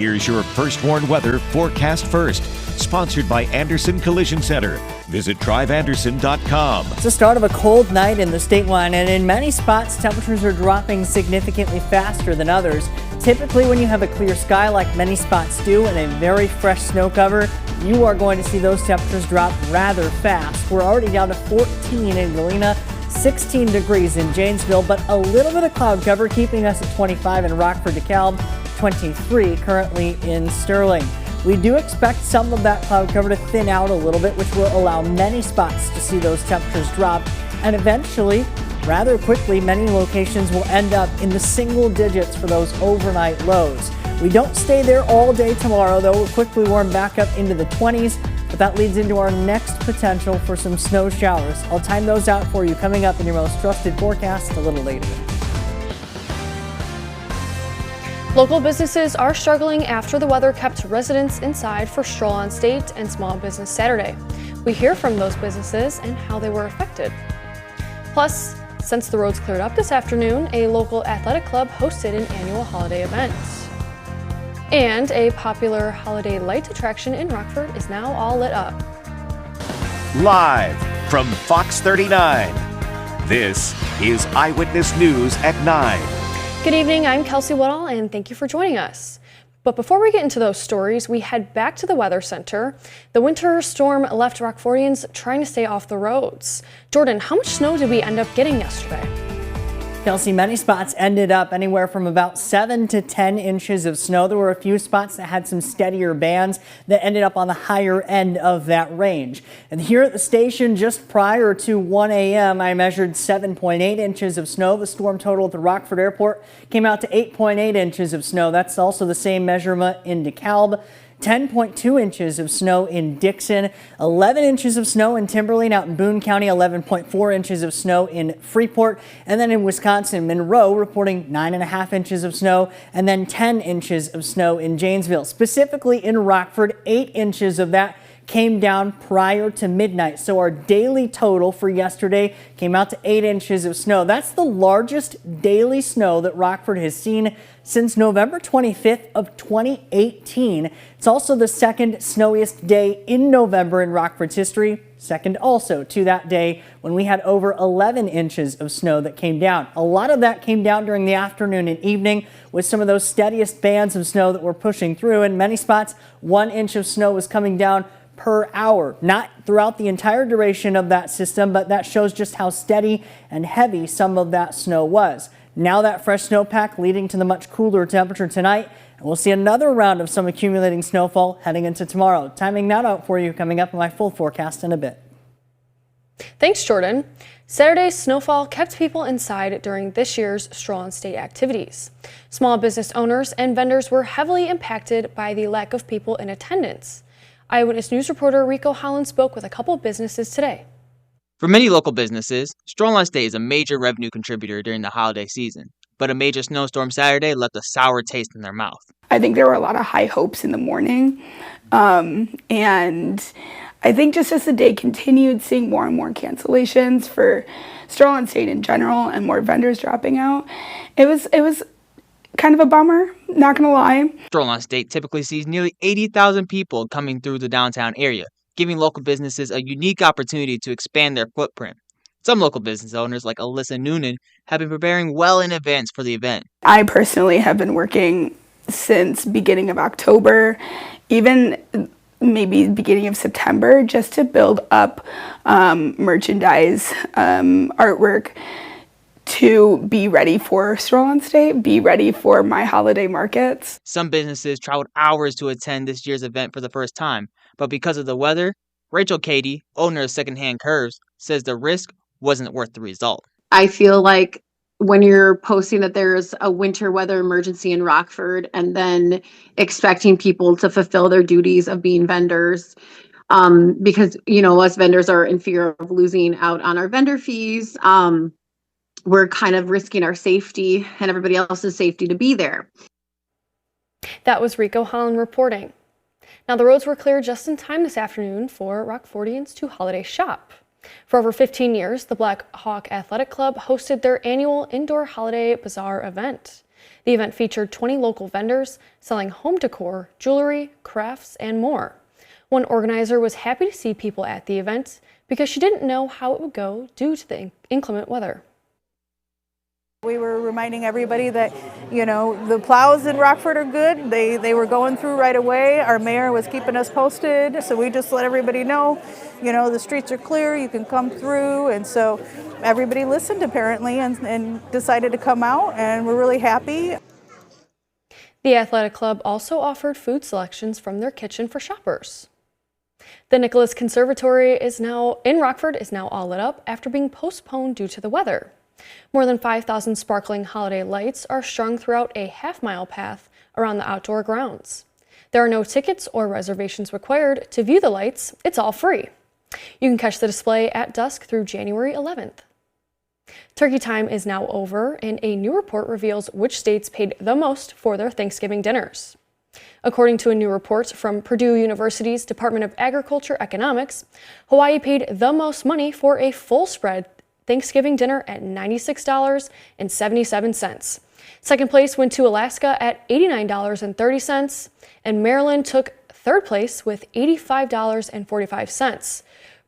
Here's your First Warn Weather Forecast First, sponsored by Anderson Collision Center. Visit driveanderson.com. It's the start of a cold night in the statewide, and in many spots, temperatures are dropping significantly faster than others. Typically, when you have a clear sky like many spots do and a very fresh snow cover, you are going to see those temperatures drop rather fast. We're already down to 14 in Galena, 16 degrees in Janesville, but a little bit of cloud cover keeping us at 25 in Rockford, DeKalb, 23 currently in Sterling. We do expect some of that cloud cover to thin out a little bit, which will allow many spots to see those temperatures drop, and eventually, rather quickly, many locations will end up in the single digits for those overnight lows. We don't stay there all day tomorrow, though. We'll quickly warm back up into the 20s, but that leads into our next potential for some snow showers. I'll time those out for you coming up in your most trusted forecast a little later. Local businesses are struggling after the weather kept residents inside for Stroll on State and Small Business Saturday. We hear from those businesses and how they were affected. Plus, since the roads cleared up this afternoon, a local athletic club hosted an annual holiday event. And a popular holiday light attraction in Rockford is now all lit up. Live from Fox 39, this is Eyewitness News at 9. Good evening, I'm Kelsey Woodall, and thank you for joining us. But before we get into those stories, we head back to the Weather Center. The winter storm left Rockfordians trying to stay off the roads. Jordan, how much snow did we end up getting yesterday? Kelsey, many spots ended up anywhere from about 7 to 10 inches of snow. There were a few spots that had some steadier bands that ended up on the higher end of that range. And here at the station, just prior to 1 a.m., I measured 7.8 inches of snow. The storm total at the Rockford Airport came out to 8.8 inches of snow. That's also the same measurement in DeKalb. 10.2 inches of snow in Dixon, 11 inches of snow in Timberlane, out in Boone County, 11.4 inches of snow in Freeport, and then in Wisconsin, Monroe reporting 9.5 inches of snow, and then 10 inches of snow in Janesville. Specifically in Rockford, 8 inches of that came down prior to midnight. So our daily total for yesterday came out to 8 inches of snow. That's the largest daily snow that Rockford has seen since November 25th of 2018. It's also the second snowiest day in November in Rockford's history. Second also to that day when we had over 11 inches of snow that came down. A lot of that came down during the afternoon and evening with some of those steadiest bands of snow that were pushing through. In many spots, 1 inch of snow was coming down per hour. Not throughout the entire duration of that system, but that shows just how steady and heavy some of that snow was. Now that fresh snowpack leading to the much cooler temperature tonight, and we'll see another round of some accumulating snowfall heading into tomorrow. Timing that out for you coming up in my full forecast in a bit. Thanks, Jordan. Saturday's snowfall kept people inside during this year's Stroll on State activities. Small business owners and vendors were heavily impacted by the lack of people in attendance. Eyewitness News reporter Rico Holland spoke with a couple of businesses today. For many local businesses, Stroll on State is a major revenue contributor during the holiday season, but a major snowstorm Saturday left a sour taste in their mouth. I think there were a lot of high hopes in the morning, and I think just as the day continued, seeing more and more cancellations for Stroll on State in general and more vendors dropping out, it was kind of a bummer, not gonna lie. Stroll on State typically sees nearly 80,000 people coming through the downtown area, giving local businesses a unique opportunity to expand their footprint. Some local business owners, like Alyssa Noonan, have been preparing well in advance for the event. I personally have been working since beginning of October, even maybe beginning of September, just to build up merchandise, artwork, to be ready for Stroll on State, be ready for my holiday markets. Some businesses traveled hours to attend this year's event for the first time, but because of the weather, Rachel Cady, owner of Secondhand Curves, says the risk wasn't worth the result. I feel like when you're posting that there's a winter weather emergency in Rockford and then expecting people to fulfill their duties of being vendors, because, you know, us vendors are in fear of losing out on our vendor fees, we're kind of risking our safety and everybody else's safety to be there. That was Rico Holland reporting. Now, the roads were clear just in time this afternoon for Rockfordians to holiday shop. For over 15 years, the Black Hawk Athletic Club hosted their annual indoor holiday bazaar event. The event featured 20 local vendors selling home decor, jewelry, crafts, and more. One organizer was happy to see people at the event because she didn't know how it would go due to the inclement weather. We were reminding everybody that, the plows in Rockford are good. They were going through right away. Our mayor was keeping us posted, so we just let everybody know, the streets are clear, you can come through. And so everybody listened apparently and decided to come out, and we're really happy. The athletic club also offered food selections from their kitchen for shoppers. The Nicholas Conservatory in Rockford is now all lit up after being postponed due to the weather. More than 5,000 sparkling holiday lights are strung throughout a half-mile path around the outdoor grounds. There are no tickets or reservations required to view the lights. It's all free. You can catch the display at dusk through January 11th. Turkey time is now over, and a new report reveals which states paid the most for their Thanksgiving dinners. According to a new report from Purdue University's Department of Agriculture Economics, Hawaii paid the most money for a full spread Thanksgiving dinner at $96.77. Second place went to Alaska at $89.30, and Maryland took third place with $85.45.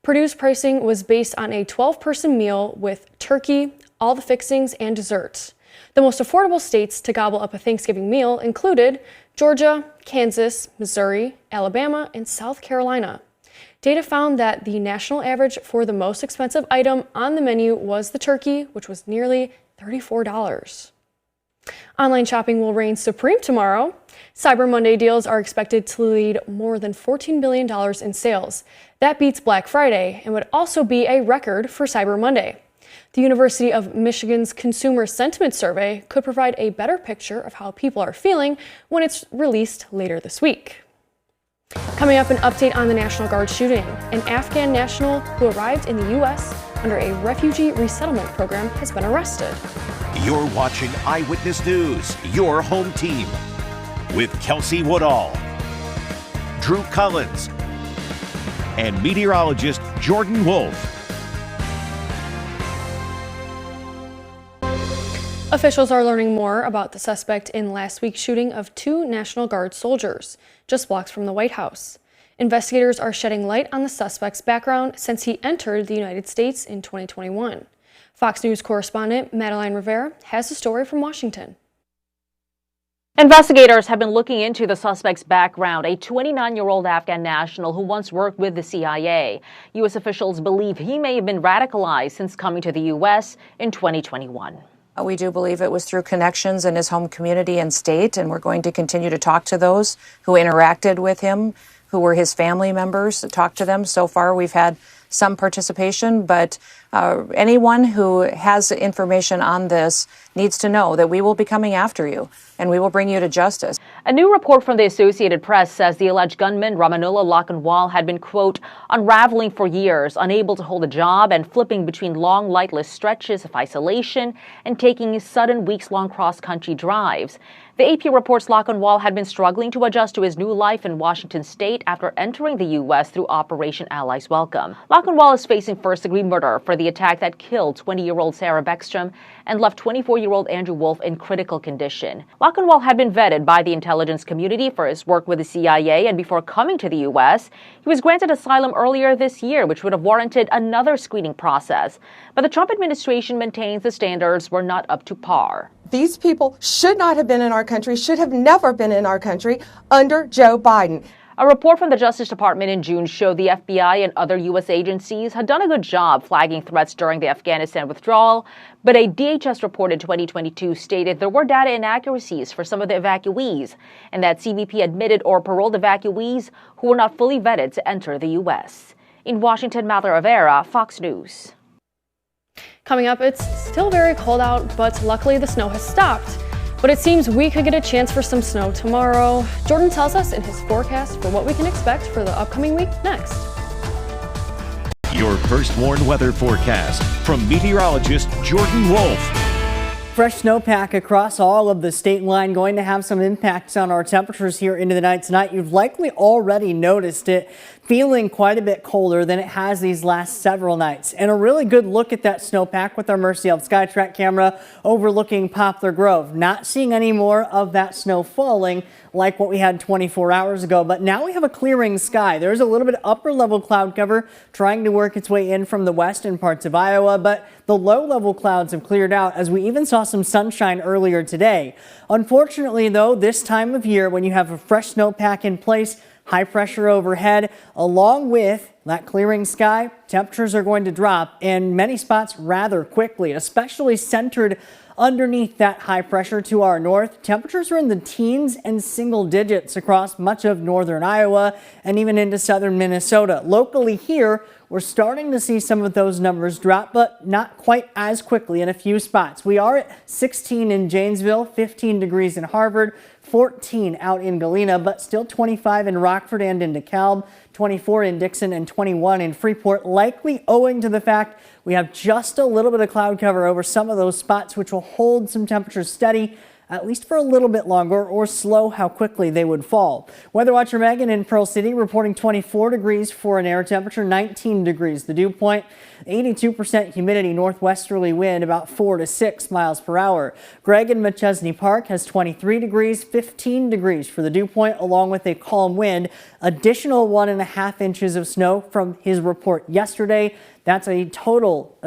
Purdue's pricing was based on a 12-person meal with turkey, all the fixings, and dessert. The most affordable states to gobble up a Thanksgiving meal included Georgia, Kansas, Missouri, Alabama, and South Carolina. Data found that the national average for the most expensive item on the menu was the turkey, which was nearly $34. Online shopping will reign supreme tomorrow. Cyber Monday deals are expected to lead more than $14 billion in sales. That beats Black Friday and would also be a record for Cyber Monday. The University of Michigan's Consumer Sentiment Survey could provide a better picture of how people are feeling when it's released later this week. Coming up, an update on the National Guard shooting. An Afghan national who arrived in the U.S. under a refugee resettlement program has been arrested. You're watching Eyewitness News, your home team, with Kelsey Woodall, Drew Collins, and meteorologist Jordan Wolf. Officials are learning more about the suspect in last week's shooting of 2 National Guard soldiers, just blocks from the White House. Investigators are shedding light on the suspect's background since he entered the United States in 2021. Fox News correspondent Madeline Rivera has the story from Washington. Investigators have been looking into the suspect's background, a 29-year-old Afghan national who once worked with the CIA. U.S. officials believe he may have been radicalized since coming to the U.S. in 2021. We do believe it was through connections in his home community and state, and we're going to continue to talk to those who interacted with him, who were his family members, talk to them. So far, we've had some participation, but anyone who has information on this needs to know that we will be coming after you and we will bring you to justice. A new report from the Associated Press says the alleged gunman Ramanullah Lakhanwal had been, quote, unraveling for years, unable to hold a job and flipping between long, lightless stretches of isolation and taking sudden weeks-long cross-country drives. The AP reports Lakhanwal had been struggling to adjust to his new life in Washington state after entering the U.S. through Operation Allies Welcome. Lakhanwal is facing first-degree murder for the attack that killed 20-year-old Sarah Beckstrom and left 24-year-old Andrew Wolf in critical condition. Lakhanwal had been vetted by the intelligence community for his work with the CIA, and before coming to the U.S., he was granted asylum earlier this year, which would have warranted another screening process. But the Trump administration maintains the standards were not up to par. These people should not have been in our country, should have never been in our country under Joe Biden. A report from the Justice Department in June showed the FBI and other U.S. agencies had done a good job flagging threats during the Afghanistan withdrawal, but a DHS report in 2022 stated there were data inaccuracies for some of the evacuees, and that CBP admitted or paroled evacuees who were not fully vetted to enter the U.S. In Washington, Madeline Rivera, Fox News. Coming up, it's still very cold out, but luckily the snow has stopped. But it seems we could get a chance for some snow tomorrow. Jordan tells us in his forecast for what we can expect for the upcoming week next. Your first warned weather forecast from meteorologist Jordan Wolf. Fresh snowpack across all of the state line going to have some impacts on our temperatures here into the night tonight. You've likely already noticed it feeling quite a bit colder than it has these last several nights. And a really good look at that snowpack with our Mercy Health SkyTrack camera overlooking Poplar Grove. Not seeing any more of that snow falling like what we had 24 hours ago, but now we have a clearing sky. There's a little bit of upper level cloud cover trying to work its way in from the west and parts of Iowa, but the low level clouds have cleared out as we even saw some sunshine earlier today. Unfortunately though, this time of year when you have a fresh snowpack in place, high pressure overhead, along with that clearing sky, temperatures are going to drop in many spots rather quickly, especially centered underneath that high pressure to our north. Temperatures are in the teens and single digits across much of northern Iowa and even into southern Minnesota. Locally here, we're starting to see some of those numbers drop, but not quite as quickly in a few spots. We are at 16 in Janesville, 15 degrees in Harvard, 14 out in Galena, but still 25 in Rockford and in DeKalb, 24 in Dixon, and 21 in Freeport, likely owing to the fact we have just a little bit of cloud cover over some of those spots, which will hold some temperatures steady at least for a little bit longer, or slow how quickly they would fall. Weather watcher Megan in Pearl City reporting 24 degrees for an air temperature, 19 degrees the dew point, 82% humidity, northwesterly wind about 4 to 6 miles per hour. Greg in McChesney Park has 23 degrees, 15 degrees for the dew point, along with a calm wind. Additional 1.5 inches of snow from his report yesterday. That's a total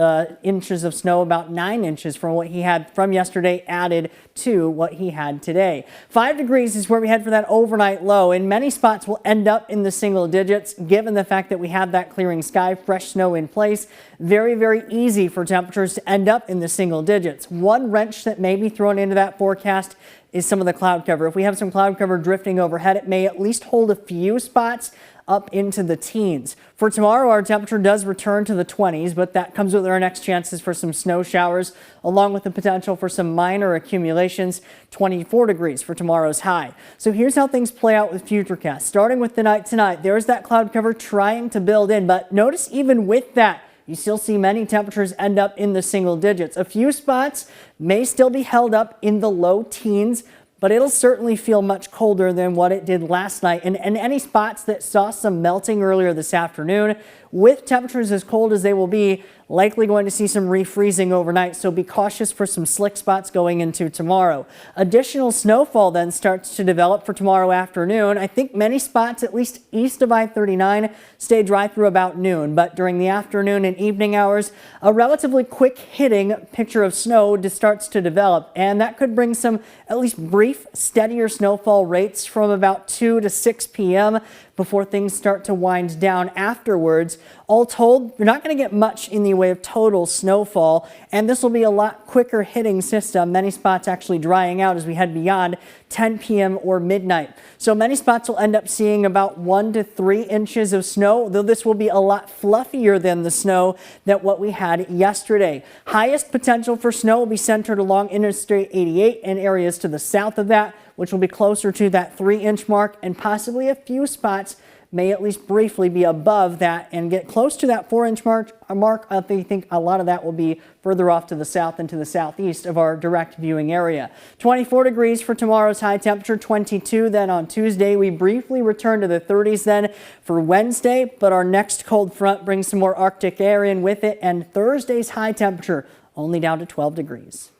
inches of snow, about 9 inches from what he had from yesterday added to what he had today. 5 degrees is where we head for that overnight low. In many spots we'll end up in the single digits given the fact that we have that clearing sky, fresh snow in place. Very, very easy for temperatures to end up in the single digits. One wrench that may be thrown into that forecast is some of the cloud cover. If we have some cloud cover drifting overhead, it may at least hold a few spots up into the teens. For tomorrow, our temperature does return to the 20s, but that comes with our next chances for some snow showers, along with the potential for some minor accumulations. 24 degrees for tomorrow's high. So here's how things play out with Futurecast. Starting with the night tonight, there's that cloud cover trying to build in, but notice even with that, you still see many temperatures end up in the single digits. A few spots may still be held up in the low teens, but it'll certainly feel much colder than what it did last night. And any spots that saw some melting earlier this afternoon, with temperatures as cold as they will be, likely going to see some refreezing overnight, so be cautious for some slick spots going into tomorrow. Additional snowfall then starts to develop for tomorrow afternoon. I think many spots, at least east of I-39, stay dry through about noon, but during the afternoon and evening hours, a relatively quick hitting picture of snow starts to develop, and that could bring some at least brief, steadier snowfall rates from about 2 to 6 p.m. before things start to wind down afterwards. All told, you're not going to get much in the way of total snowfall, and this will be a lot quicker hitting system. Many spots actually drying out as we head beyond 10 p.m. or midnight. So many spots will end up seeing about 1 to 3 inches of snow, though this will be a lot fluffier than the snow that what we had yesterday. Highest potential for snow will be centered along Interstate 88 and areas to the south of that, which will be closer to that 3-inch mark, and possibly a few spots may at least briefly be above that and get close to that 4-inch mark. I think a lot of that will be further off to the south and to the southeast of our direct viewing area. 24 degrees for tomorrow's high temperature, 22 then on Tuesday. We briefly return to the 30s then for Wednesday, but our next cold front brings some more Arctic air in with it, and Thursday's high temperature only down to 12 degrees.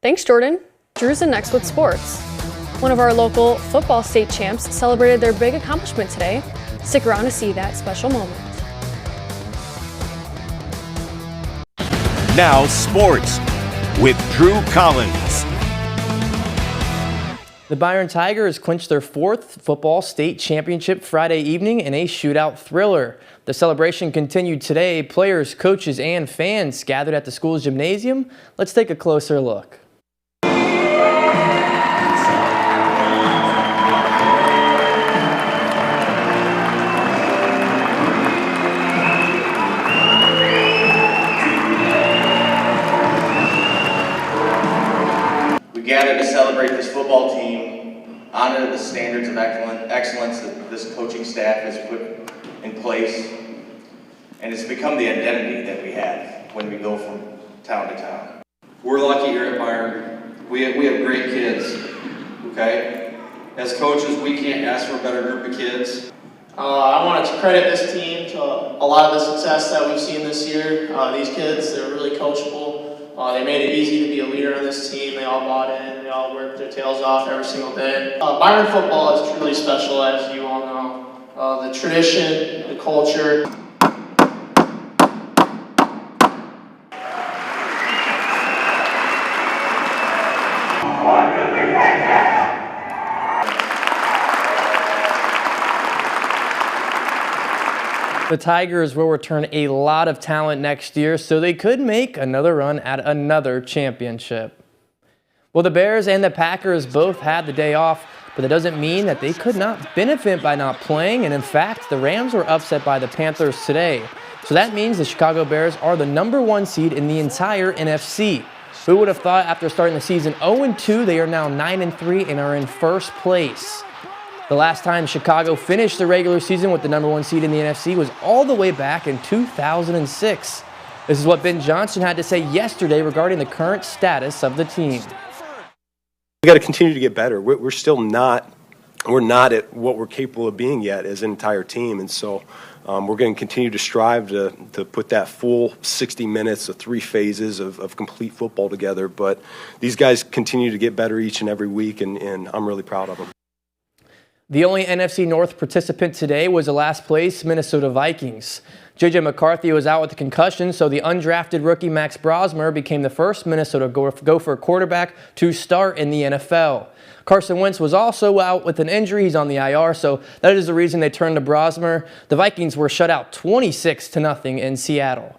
Thanks, Jordan. Drew's in next with sports. One of our local football state champs celebrated their big accomplishment today. Stick around to see that special moment. Now sports with Drew Collins. The Byron Tigers clinched their 4th football state championship Friday evening in a shootout thriller. The celebration continued today. Players, coaches, and fans gathered at the school's gymnasium. Let's take a closer look. We gathered to celebrate this football team, honor the standards of excellence that this coaching staff has put in place, and it's become the identity that we have when we go from town to town. We're lucky here at Byron. We have great kids, okay? As coaches, we can't ask for a better group of kids. I wanted to credit this team to a lot of the success that we've seen this year. These kids, they're really coachable. They made it easy to be a leader on this team. They all bought in. They all worked their tails off every single day. Byron football is truly special, as you all know. The tradition, the culture. The Tigers will return a lot of talent next year, so they could make another run at another championship. Well, the Bears and the Packers both had the day off, but that doesn't mean that they could not benefit by not playing, and in fact, the Rams were upset by the Panthers today. So that means the Chicago Bears are the #1 seed in the entire NFC. Who would have thought after starting the season 0-2, they are now 9-3 and are in first place. The last time Chicago finished the regular season with the #1 seed in the NFC was all the way back in 2006. This is what Ben Johnson had to say yesterday regarding the current status of the team. We got to continue to get better. We're still not at what we're capable of being yet as an entire team, and so we're going to continue to strive to put that full 60 minutes of 3 phases of complete football together. But these guys continue to get better each and every week, and I'm really proud of them. The only NFC North participant today was the last place Minnesota Vikings. J.J. McCarthy was out with a concussion, so the undrafted rookie Max Brosmer became the first Minnesota Gopher quarterback to start in the NFL. Carson Wentz was also out with an injury. He's on the IR, so that is the reason they turned to Brosmer. The Vikings were shut out 26-0 in Seattle.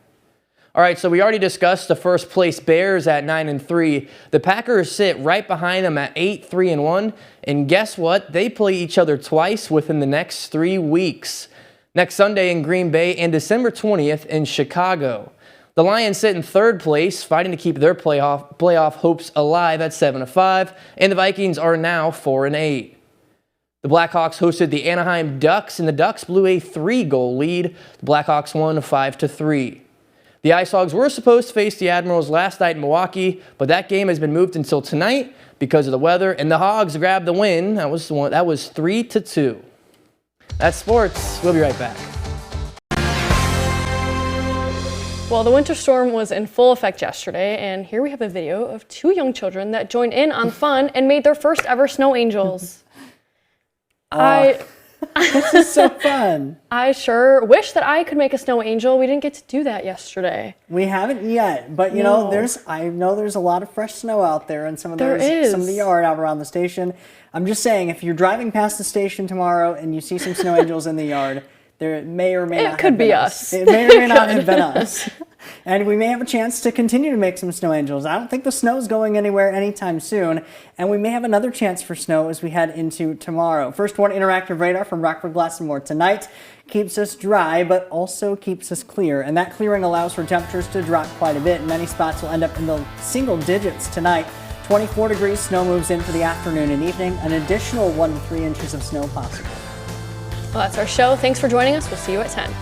All right, so we already discussed the first place Bears at 9-3. The Packers sit right behind them at 8-3-1. And guess what? They play each other twice within the next 3 weeks. Next Sunday in Green Bay and December 20th in Chicago. The Lions sit in third place, fighting to keep their playoff hopes alive at 7-5. And the Vikings are now 4-8. The Blackhawks hosted the Anaheim Ducks, and the Ducks blew a 3-goal lead. The Blackhawks won 5-3. The Ice Hogs were supposed to face the Admirals last night in Milwaukee, but that game has been moved until tonight because of the weather, and the Hogs grabbed the win. That was 3-2. That's sports. We'll be right back. Well, the winter storm was in full effect yesterday, and here we have a video of 2 young children that joined in on fun and made their first ever snow angels. This is so fun. I sure wish that I could make a snow angel. We didn't get to do that yesterday. We haven't yet, but you know, I know there's a lot of fresh snow out there in some of the yard out around the station. I'm just saying, if you're driving past the station tomorrow and you see some snow angels in the yard, there may or may not have been us. It may or may not have been us. And we may have a chance to continue to make some snow angels. I don't think the snow's going anywhere anytime soon. And we may have another chance for snow as we head into tomorrow. First one, interactive radar from Rockford Glass and More tonight. Keeps us dry, but also keeps us clear. And that clearing allows for temperatures to drop quite a bit. Many spots will end up in the single digits tonight. 24 degrees, snow moves in for the afternoon and evening. An additional 1 to 3 inches of snow possible. Well, that's our show. Thanks for joining us. We'll see you at 10.